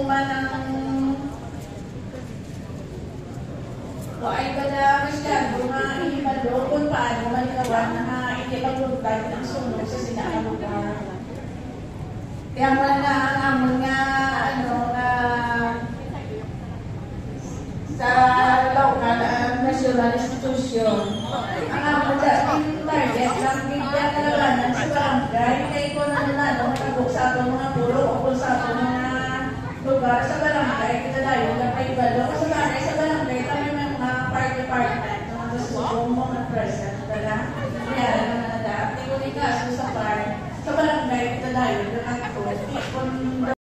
man ang ay bala masyado nga ihimalo kung paano man gawa na hindi pagluntad ng sunog sa sinakalugar. Kaya wala na ang amon nga sa local national institution. Ang amon dating target ng bigyan kalalanan sa barangay kay ko na nakibuk sa atong mga puro o kung sa atong mga lugar sa barangay kita tayo na paibalo sa barangay kami mga department mga susubong mga present dala kaya naman na dati ko ni kaso sa bar sa barangay kita tayo